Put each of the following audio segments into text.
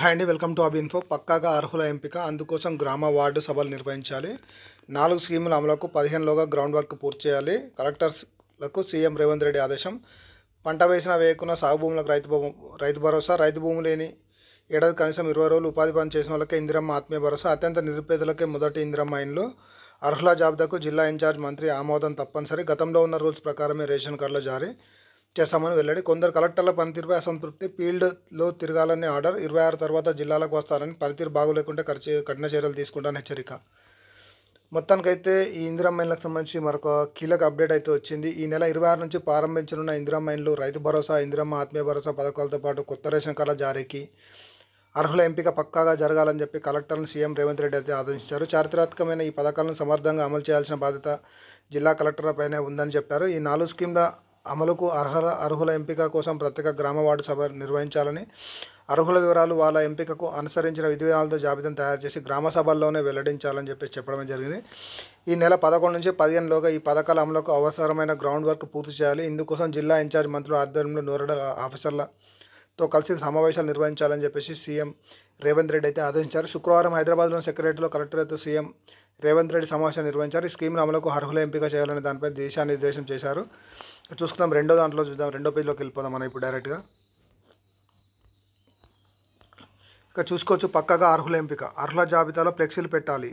Hi అండి, welcome to info. పక్కాగా అర్హుల ఎంపిక, అందుకోసం గ్రామ వార్డు సభలు నిర్వహించాలి. 4 స్కీముల అమలుకు 15లోగా గ్రౌండ్ వర్క్ పూర్తి చేయాలి. కలెక్టర్లకు సీఎం రేవంత్ రెడ్డి ఆదేశం. పంట వేసిన వేయకున్న సాగు భూములకు రైతు భరోసా. రైతు భూమి లేని ఏడాది కనీసం 20 రోజులు ఉపాధి పని చేసిన వాళ్ళకే ఇందిరమ్మ ఆత్మీయ భరోసా. అత్యంత నిరుపేదలకే మొదటి ఇందిరమ్మ ఇండ్లు. అర్హుల జాబితాకు జిల్లా ఇన్ఛార్జ్ మంత్రి ఆమోదం తప్పనిసరి. గతంలో ఉన్న రూల్స్ ప్రకారమే రేషన్ కార్డులు జారీ చేస్తామని వెల్లడి. కొందరు కలెక్టర్ల పనితీరుపై అసంతృప్తి. ఫీల్డ్లో తిరగాలని ఆర్డర్. 26 తర్వాత జిల్లాలకు వస్తారని, పనితీరు బాగోలేకుంటే కఠిన చర్యలు తీసుకుంటానని హెచ్చరిక. మొత్తానికైతే ఈ ఇందిరమ్మ ఇండ్లకు సంబంధించి మరొక కీలక అప్డేట్ అయితే వచ్చింది. ఈ నెల 26 నుంచి ప్రారంభించనున్న ఇందిరమ్మ ఇండ్లు, రైతు భరోసా, ఇందిరమ్మ ఆత్మీయ భరోసా పథకాలతో పాటు కొత్త రేషన్ కార్డుల జారీకి అర్హుల ఎంపిక పక్కాగా జరగాలని చెప్పి కలెక్టర్లను సీఎం రేవంత్ రెడ్డి అయితే ఆదేశించారు. చారిత్రాత్మకమైన ఈ పథకాలను సమర్థంగా అమలు చేయాల్సిన బాధ్యత జిల్లా కలెక్టర్లపైనే ఉందని చెప్పారు. ఈ 4 స్కీమ్ల అమలుకు అర్హుల ఎంపిక కోసం ప్రత్యేక గ్రామ వార్డు సభ నిర్వహించాలని, అర్హుల వివరాలు, వాళ్ళ ఎంపికకు అనుసరించిన విధి విధానాలతో జాబితాను తయారు చేసి గ్రామ సభల్లోనే వెల్లడించాలని చెప్పేసి చెప్పడమే జరిగింది. ఈ నెల 11 నుంచి 15లోగా ఈ పథకాల అమలుకు అవసరమైన గ్రౌండ్ వర్క్ పూర్తి చేయాలి. ఇందుకోసం జిల్లా ఇన్ఛార్జ్ మంత్రుల ఆధ్వర్యంలో నోడల్ ఆఫీసర్లతో కలిసి సమావేశాలు నిర్వహించాలని చెప్పేసి సీఎం రేవంత్ రెడ్డి అయితే ఆదేశించారు. శుక్రవారం హైదరాబాద్లోని సెక్రటరీలో కలెక్టర్తో సీఎం రేవంత్ రెడ్డి సమావేశం నిర్వహించారు. ఈ స్కీమ్ల అమలుకు అర్హుల ఎంపిక చేయాలని దానిపై దిశానిర్దేశం చేశారు. చూసుకుందాం, రెండో దాంట్లో చూద్దాం. రెండో పేజ్లోకి వెళ్ళిపోదాం మనం ఇప్పుడు డైరెక్ట్గా. ఇక్కడ చూసుకోవచ్చు, పక్కగా అర్హుల ఎంపిక. అర్హుల జాబితాలో ఫ్లెక్సీలు పెట్టాలి.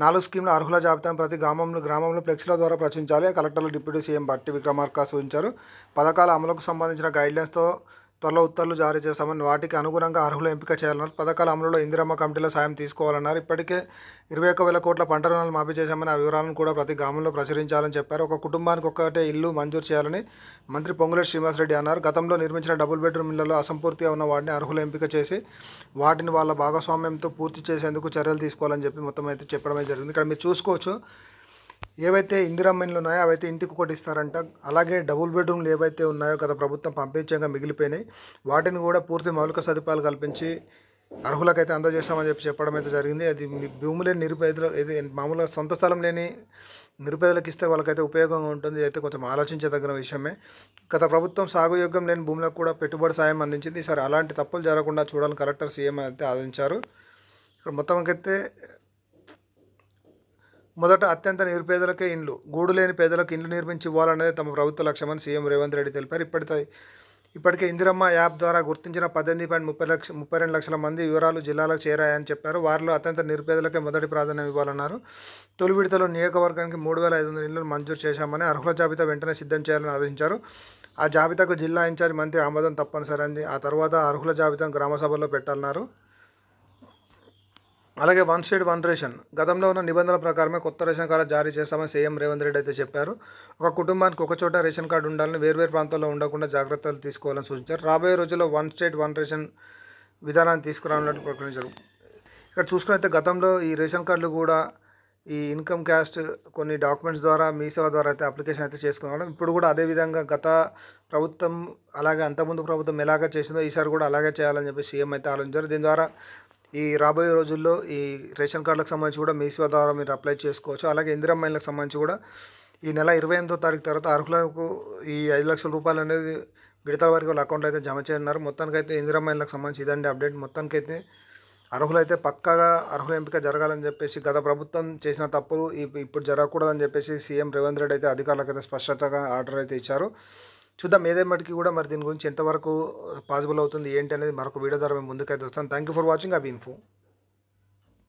4 స్కీమ్ల అర్హుల జాబితాను ప్రతి గ్రామంలో ఫ్లెక్సీల ద్వారా ప్రచురించాలి. కలెక్టర్లు డిప్యూటీ సీఎం బట్టి విక్రమార్క సూచించారు. పథకాల అమలుకు సంబంధించిన గైడ్లైన్స్తో త్వరలో ఉత్తర్వులు జారీ చేస్తామని, వాటికి అనుగుణంగా అర్హుల ఎంపిక చేయాలన్నారు. పథకాల అమలులో ఇందిరమ్మ కమిటీల సాయం తీసుకోవాలన్నారు. ఇప్పటికే 21,000 కోట్ల పంట రుణాలు మాఫీ చేశామని, ఆ వివరాలను కూడా ప్రతి గ్రామంలో ప్రచురించాలని చెప్పారు. ఒక కుటుంబానికి ఒక్కటే ఇల్లు మంజూరు చేయాలని మంత్రి పొంగులేటి శ్రీనివాసరెడ్డి అన్నారు. గతంలో నిర్మించిన డబుల్ బెడ్రూమ్ ఇళ్లలో అసంపూర్తిగా ఉన్న వాటిని అర్హుల ఎంపిక చేసి వాటిని వాళ్ళ భాగస్వామ్యంతో పూర్తి చేసేందుకు చర్యలు తీసుకోవాలని చెప్పి మొత్తం అయితే చెప్పడమే జరిగింది. ఇక్కడ మీరు చూసుకోవచ్చు, ఏవైతే ఇందిరమ్మ ఇండ్లు ఉన్నాయో అవైతే ఇంటికి ఒకటి ఇస్తారంట. అలాగే డబుల్ బెడ్రూమ్లు ఏవైతే ఉన్నాయో గత ప్రభుత్వం పంపించగా మిగిలిపోయినాయి, వాటిని కూడా పూర్తి మౌలిక సదుపాయాలు కల్పించి అర్హులకైతే అందజేస్తామని చెప్పి చెప్పడం అయితే జరిగింది. అది భూమి లేని నిరుపేదలు, ఇది మామూలుగా సొంత స్థలం లేని నిరుపేదలకు ఇస్తే వాళ్ళకైతే ఉపయోగంగా ఉంటుంది. అయితే కొంచెం ఆలోచించదగిన విషయమే. గత ప్రభుత్వం సాగు యోగ్యం లేని భూములకు కూడా పెట్టుబడి సాయం అందించింది. ఈసారి అలాంటి తప్పులు జరగకుండా చూడాలని కలెక్టర్ సీఎం అయితే ఆదేశించారు. ఇక్కడ మొత్తంకైతే మొదట అత్యంత నిరుపేదలకే ఇండ్లు, గూడు లేని పేదలకు ఇండ్లు నిర్మించి ఇవ్వాలనేది తమ ప్రభుత్వ లక్ష్యమని సీఎం రేవంత్ రెడ్డి తెలిపారు. ఇప్పటికే ఇందిరమ్మ యాప్ ద్వారా గుర్తించిన 18.32 లక్షల మంది వివరాలు జిల్లాలకు చేరాయని చెప్పారు. వారిలో అత్యంత నిరుపేదలకే మొదటి ప్రాధాన్యం ఇవ్వాలన్నారు. తొలి విడతలో నియోజకవర్గానికి 3,500 ఇళ్లను మంజూరు చేశామని, అర్హుల జాబితా వెంటనే సిద్ధం చేయాలని ఆదేశించారు. ఆ జాబితాకు జిల్లా ఇన్ఛార్జ్ మంత్రి ఆమోదం తప్పనిసరి అంది. ఆ తర్వాత అర్హుల జాబితాను గ్రామ సభల్లో పెట్టాలన్నారు. అలాగే 1 స్టేట్ 1 రేషన్, గతంలో ఉన్న నిబంధనల ప్రకారమే కొత్త రేషన్ కార్డు జారీ చేస్తామని సీఎం రేవంత్ రెడ్డి అయితే చెప్పారు. ఒక కుటుంబానికి ఒక చోట రేషన్ కార్డు ఉండాలని, వేర్వేరు ప్రాంతాల్లో ఉండకుండా జాగ్రత్తలు తీసుకోవాలని సూచించారు. రాబోయే రోజుల్లో 1 స్టేట్ 1 రేషన్ విధానాన్ని తీసుకురానున్నట్టు ప్రకటించారు. ఇక్కడ చూసుకున్నైతే గతంలో ఈ రేషన్ కార్డులు కూడా ఈ ఇన్కమ్ క్యాస్ట్ కొన్ని డాక్యుమెంట్స్ ద్వారా మీ సేవ ద్వారా అయితే అప్లికేషన్ అయితే చేసుకున్నాం. ఇప్పుడు కూడా అదేవిధంగా గత ప్రభుత్వం అలాగే అంతకుముందు ప్రభుత్వం ఎలాగ చేసిందో ఈసారి కూడా అలాగే చేయాలని చెప్పి సీఎం అయితే ఆలోచించారు. దీని ద్వారా ఈ రాబోయే రోజుల్లో ఈ రేషన్ కార్డులకు సంబంధించి కూడా మీ సేవ ద్వారా మీరు అప్లై చేసుకోవచ్చు. అలాగే ఇందిరమ్మ ఇళ్లకు సంబంధించి కూడా ఈ నెల 28వ తారీఖు తర్వాత అర్హులకు ఈ 5 లక్షల రూపాయలు అనేది విడతల వారికి వాళ్ళ అకౌంట్లో అయితే జమ చేయనున్నారు. మొత్తానికైతే ఇందిరమ్మ ఇళ్లకు సంబంధించి ఇదండి అప్డేట్. మొత్తానికైతే అర్హులైతే పక్కాగా అర్హుల ఎంపిక జరగాలని చెప్పేసి, గత ప్రభుత్వం చేసిన తప్పులు ఇప్పుడు జరగకూడదని చెప్పేసి సీఎం రేవంత్ రెడ్డి అయితే అధికారులకైతే స్పష్టతగా ఆర్డర్ అయితే ఇచ్చారు. చూద్దాం ఏదేమటికి కూడా మరి దీని గురించి ఎంతవరకు పాసిబుల్ అవుతుంది ఏంటి అనేది మరొక వీడియో ద్వారా మేము ముందుకైతే వస్తాం. Thank you for watching info.